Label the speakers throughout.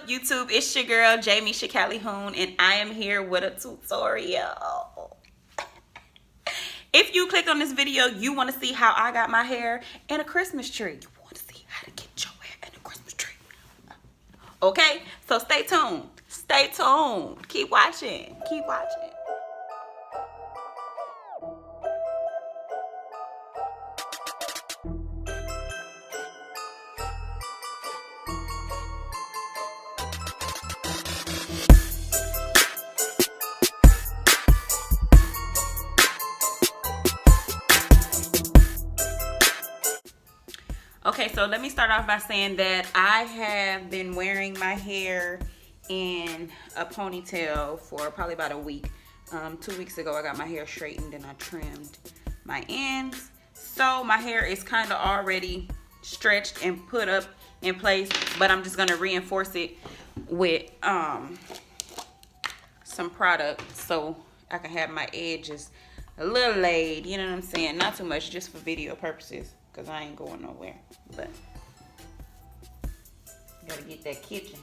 Speaker 1: up, YouTube? It's your girl, Jamie Calhoun, and I am here with a tutorial. If you click on this video, you want to see how I got my hair in a Christmas tree. You want to see how to get your hair in a Christmas tree. Okay, so stay tuned. Stay tuned. Keep watching. Keep watching. Okay, so let me start off by saying that I have been wearing my hair in a ponytail for probably about a week. 2 weeks ago, I got my hair straightened and I trimmed my ends. So my hair is kind of already stretched and put up in place, but I'm just going to reinforce it with some product so I can have my edges a little laid, you know what I'm saying? Not too much, just for video purposes. Because I ain't going nowhere. But gotta get that kitchen.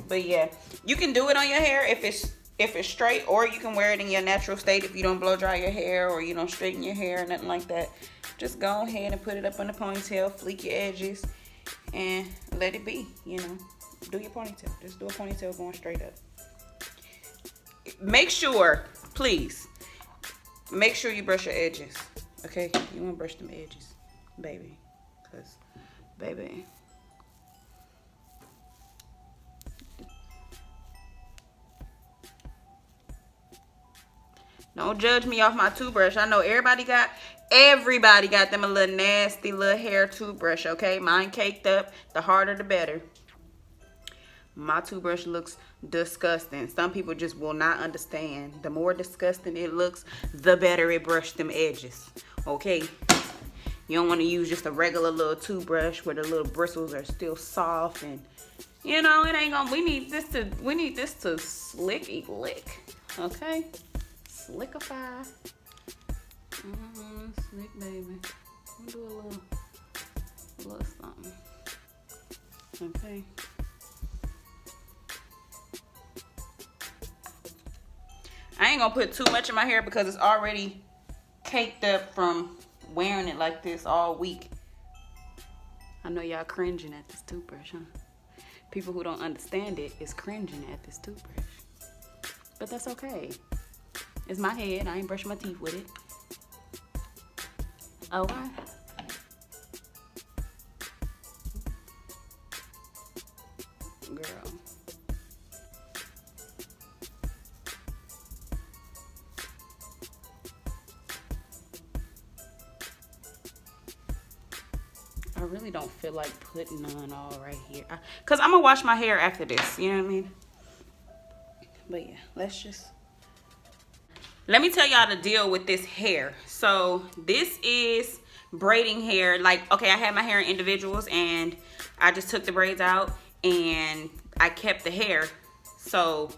Speaker 1: But yeah, you can do it on your hair if it's straight, or you can wear it in your natural state if you don't blow dry your hair or you don't straighten your hair or nothing like that. Just go ahead and put it up in a ponytail, fleek your edges, and let it be, you know. Do your ponytail. Just do a ponytail going straight up. Make sure, please, make sure you brush your edges. Okay, you want to brush them edges, baby, because, baby, don't judge me off my toothbrush. I know everybody got them a little nasty little hair toothbrush, okay? Mine caked up. The harder, the better. My toothbrush looks disgusting. Some people just will not understand. The more disgusting it looks, the better it brushed them edges. Okay? You don't want to use just a regular little toothbrush where the little bristles are still soft and, you know, it ain't gonna. We need this to slicky lick. Okay? Slickify. Slick baby. We'll do a little something. Okay? I ain't gonna put too much in my hair because it's already caked up from wearing it like this all week. I know y'all cringing at this toothbrush, huh? People who don't understand it is cringing at this toothbrush. But that's okay. It's my head. I ain't brushing my teeth with it. Oh, girl. I really don't feel like putting none all right here. Because I'm going to wash my hair after this. You know what I mean? But yeah, let me tell y'all the deal with this hair. So this is braiding hair. Like, okay, I had my hair in individuals and I just took the braids out and I kept the hair. So,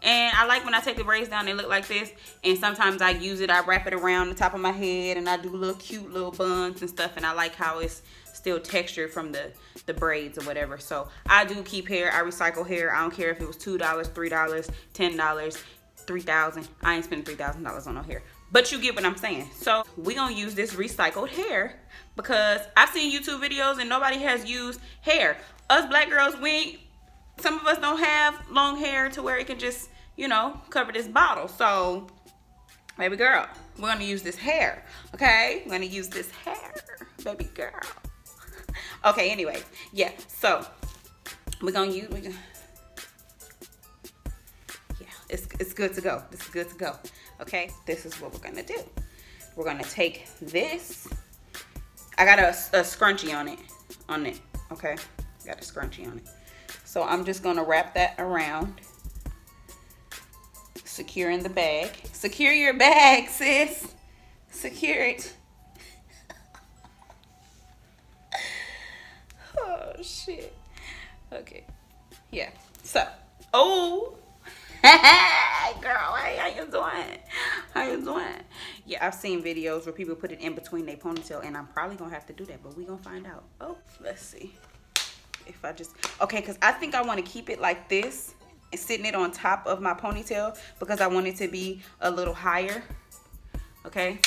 Speaker 1: and I like when I take the braids down, they look like this. And sometimes I use it, I wrap it around the top of my head and I do little cute little buns and stuff. And I like how it's still textured from the braids or whatever. So I do keep hair. I recycle hair. I don't care if it was $2, $3, $10, $3,000. I ain't spending $3,000 on no hair. But you get what I'm saying. So we gonna use this recycled hair because I've seen YouTube videos and nobody has used hair. Us black girls, some of us don't have long hair to where it can just, you know, cover this bottle. So, baby girl, we're gonna use this hair. Okay? We're gonna use this hair, baby girl. Okay, anyway, yeah, so yeah, it's good to go. This is good to go. Okay, this is what we're gonna do. We're gonna take this. I got a scrunchie on it. Okay, got a scrunchie on it. So I'm just gonna wrap that around, securing the bag. Secure your bag, sis. Secure it. Oh shit. Okay. Yeah. So. Oh. Girl, hey, how you doing? How you doing? Yeah, I've seen videos where people put it in between their ponytail, and I'm probably gonna have to do that, but we gonna find out. Oh, let's see if if I just, okay, because I think I want to keep it like this and sitting it on top of my ponytail because I want it to be a little higher. Okay,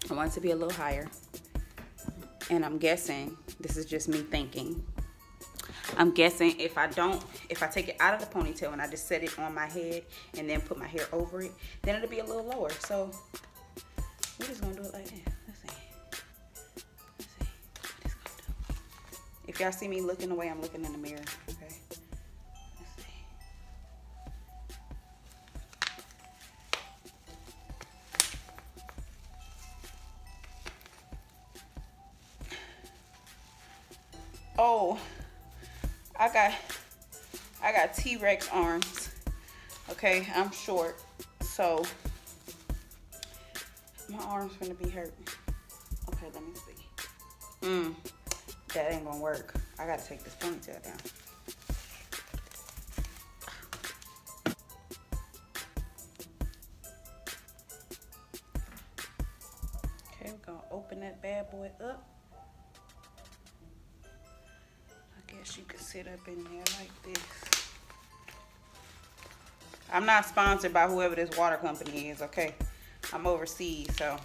Speaker 1: I want it to be a little higher. And I'm guessing, this is just me thinking, I'm guessing if I take it out of the ponytail and I just set it on my head and then put my hair over it, then it'll be a little lower. So we're just gonna do it like that. Let's see what it's gonna do. If y'all see me looking the way I'm looking in the mirror, okay? Let's see. Oh, I got T-Rex arms. Okay, I'm short, so my arm's gonna be hurt. Okay, let me see. That ain't gonna work. I gotta take this ponytail down. Okay, we're gonna open that bad boy up. I guess you could sit up in there like this. I'm not sponsored by whoever this water company is, okay? I'm overseas, so.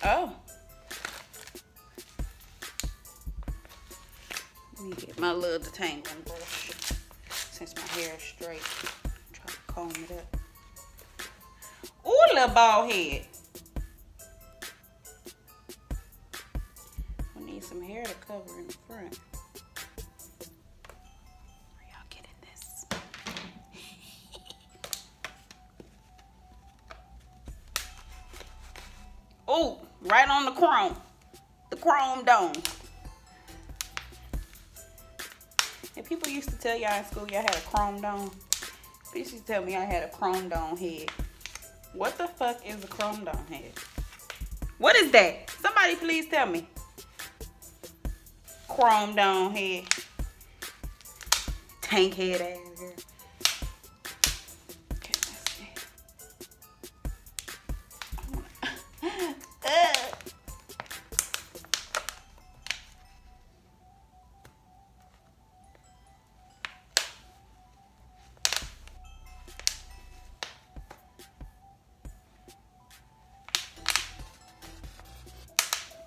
Speaker 1: Oh. Let me get my little detangling brush since my hair is straight. Try to comb it up. Ooh, little bald head. We need some hair to cover in the front. Are y'all getting this? Ooh, right on the chrome. The chrome dome. And people used to tell y'all in school y'all had a chrome dome. They used to tell me I had a chrome dome head. What the fuck is a chrome dome head? What is that? Somebody please tell me. Chrome dome head. Tank head ass girl. Okay, let's see.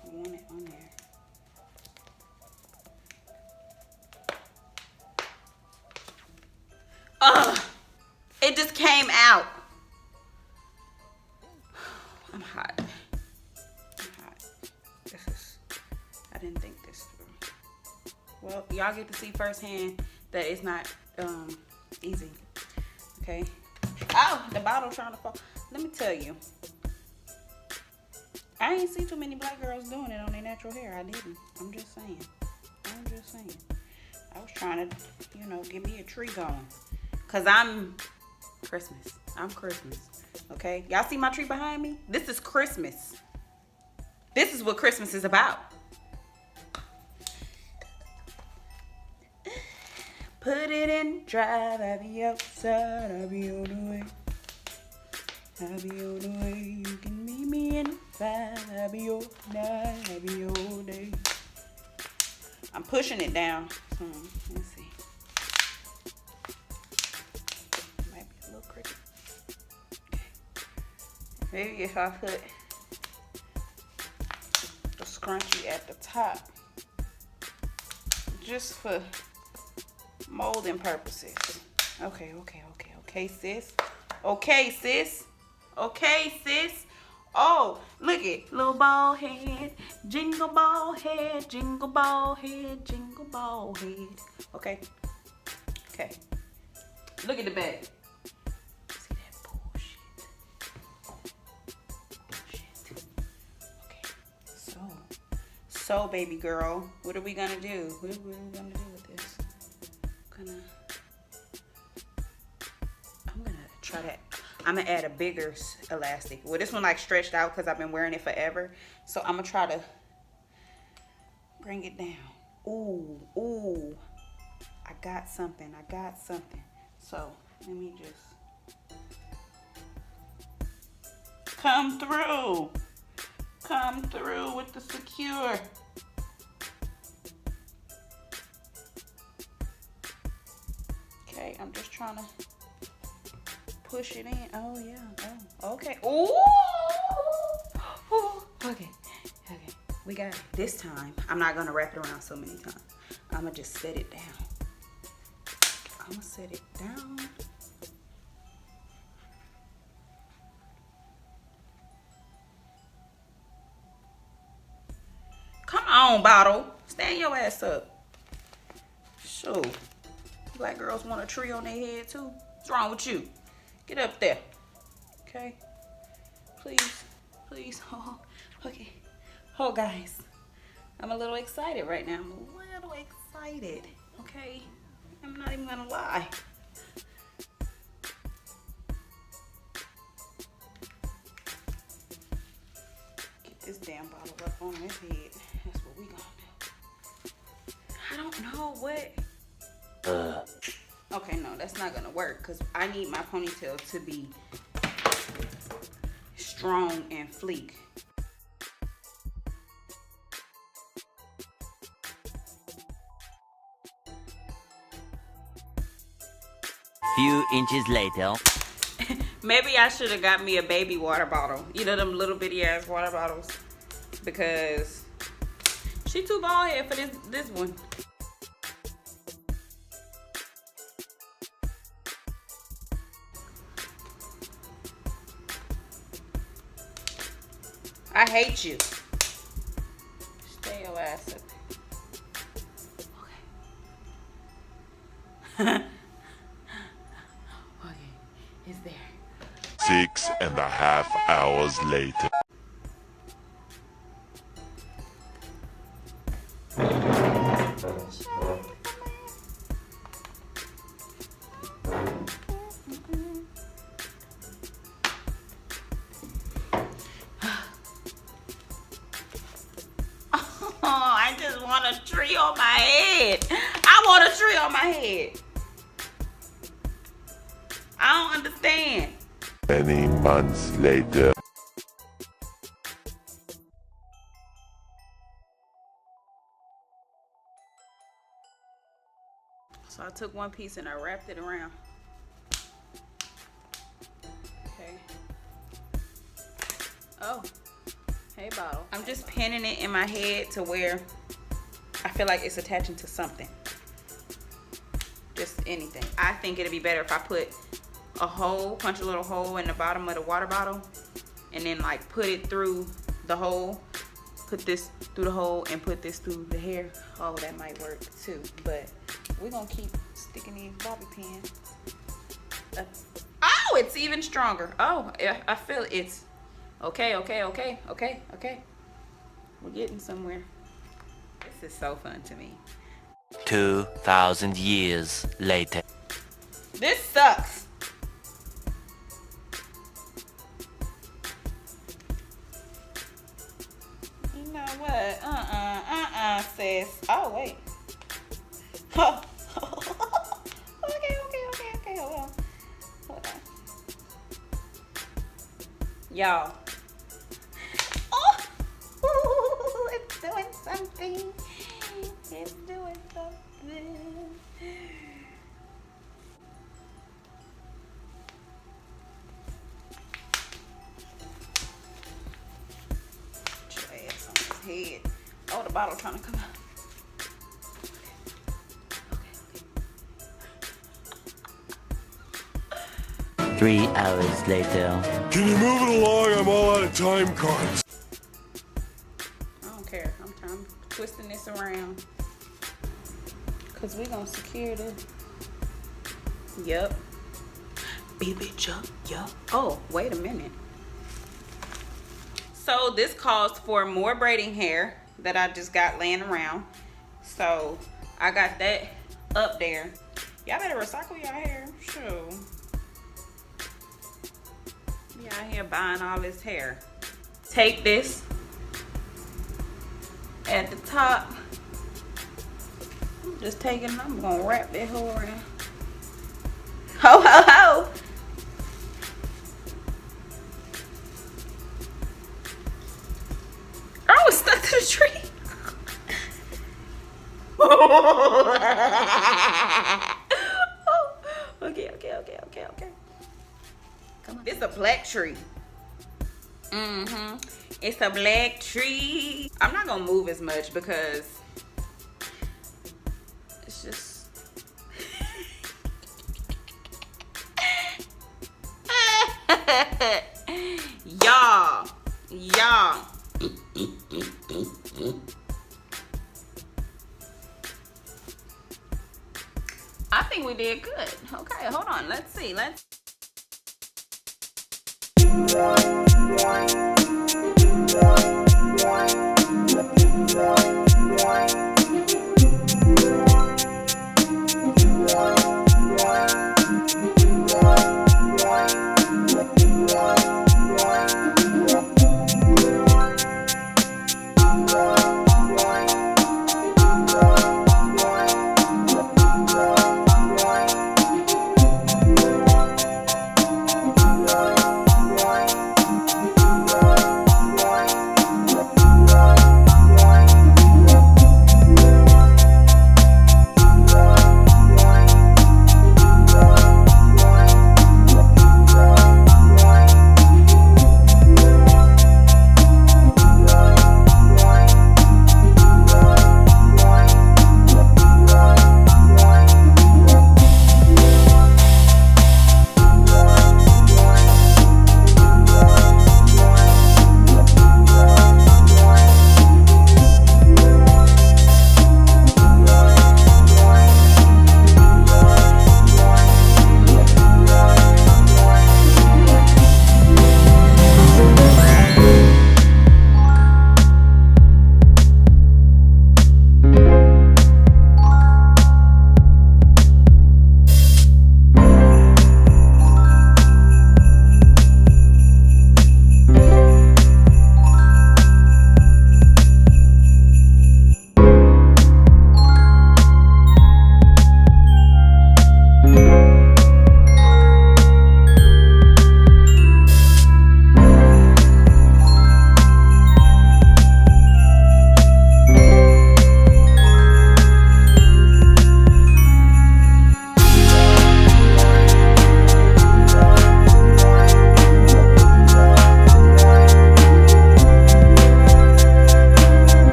Speaker 1: I want it on there. Ugh! It just came out. I'm hot. I'm hot. I didn't think this through. Well, y'all get to see firsthand that it's not easy. Okay. Oh, the bottle trying to fall. Let me tell you. I ain't see too many black girls doing it on their natural hair. I didn't. I'm just saying. I was trying to, give me a tree going. Because I'm Christmas. Okay? Y'all see my tree behind me? This is Christmas. This is what Christmas is about. Put it in drive. I'll be outside. I'll be on the way. I'll be on the way. You can meet me in 5. I'll be all night. I'll be all day. I'm pushing it down. Let's see. Might be a little crooked. Okay. Maybe if I put the scrunchie at the top, just for molding purposes. Okay, sis. Okay, sis. Oh, look it. Little bald head. Jingle ball head. Jingle ball head. Jingle ball head. Okay. Look at the back. See that bullshit. Okay. So baby girl, what are we gonna do? What are we gonna do with this? I'm gonna try that. I'm gonna add a bigger elastic. Well, this one like stretched out because I've been wearing it forever. So I'm gonna try to bring it down. Ooh. I got something. So let me just come through with the secure. trying to push it in. Oh yeah. Oh, okay. Ooh. Okay. Okay. We got it. This time, I'm not gonna wrap it around so many times. I'm gonna just set it down. I'm gonna set it down. Come on, bottle. Stand your ass up. So, black girls want a tree on their head too. What's wrong with you? Get up there. Okay. Please. Please. Oh, okay. Oh, guys. I'm a little excited right now. I'm a little excited. Okay. I'm not even gonna lie. Get this damn bottle up on his head. That's what we gonna do. I don't know what. Okay, no, that's not gonna work because I need my ponytail to be strong and fleek.
Speaker 2: Few inches later.
Speaker 1: Maybe I should have got me a baby water bottle. You know them little bitty ass water bottles, because she too bald head for this one. I hate you. Stay your ass up. Okay. Okay, it's there.
Speaker 3: 6.5 hours later.
Speaker 1: I just want a tree on my head. I want a tree on my head. I don't understand.
Speaker 3: Many months later.
Speaker 1: So I took one piece and I wrapped it around. Okay. Oh. Hey, bottle. I'm just pinning it in my head to where I feel like it's attaching to something. Just anything. I think it'd be better if I put a hole, punch a little hole in the bottom of the water bottle, and then like put it through the hole. Put this through the hole and put this through the hair. Oh, that might work too. But we're gonna keep sticking these bobby pins. Oh, it's even stronger. Oh, I feel it's okay. We're getting somewhere. This is so fun to me.
Speaker 2: 2,000 years later.
Speaker 1: This sucks. You know what? Sis. Oh, wait. Oh. Okay. Hold on. Y'all. Oh, it's doing something. It's doing something. Put your ass on his head. Oh, the bottle trying to come out.
Speaker 2: 3 hours later.
Speaker 3: Can you move it along? I'm all out of time cards.
Speaker 1: I don't care. I'm twisting this around. Cause we gonna secure this. Yup. Beat a bitch up. Yup. Oh, wait a minute. So this calls for more braiding hair that I just got laying around. So I got that up there. Y'all better recycle y'all hair. Sure. Be out here buying all this hair. Take this at the top. I'm just taking, I'm gonna wrap that whole around. Ho, ho, ho. Oh, it's stuck to the tree. Oh, okay. It's a black tree. It's a black tree. I'm not gonna move as much because it's just y'all. I think we did good. Okay, hold on. Let's see.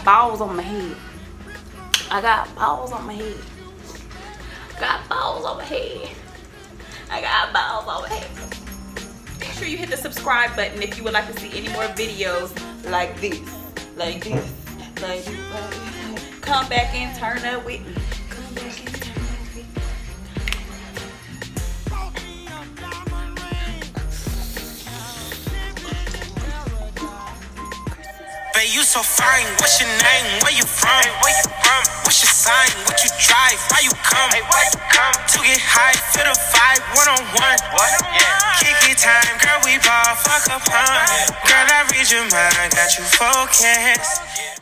Speaker 1: Balls on my head. I got balls on my head. Got balls on my head. I got balls on my head. Make sure you hit the subscribe button if you would like to see any more videos like this. Like this. Like this. Come back and turn up with me. Come back and turn up with me.
Speaker 4: Babe, you so fine. What's your name? Where you from? What's your sign? What you drive? Why you come? To get high, feel the vibe, one-on-one. Kick it time, girl, we ball, fuck up, huh? Girl, I read your mind, got you focused.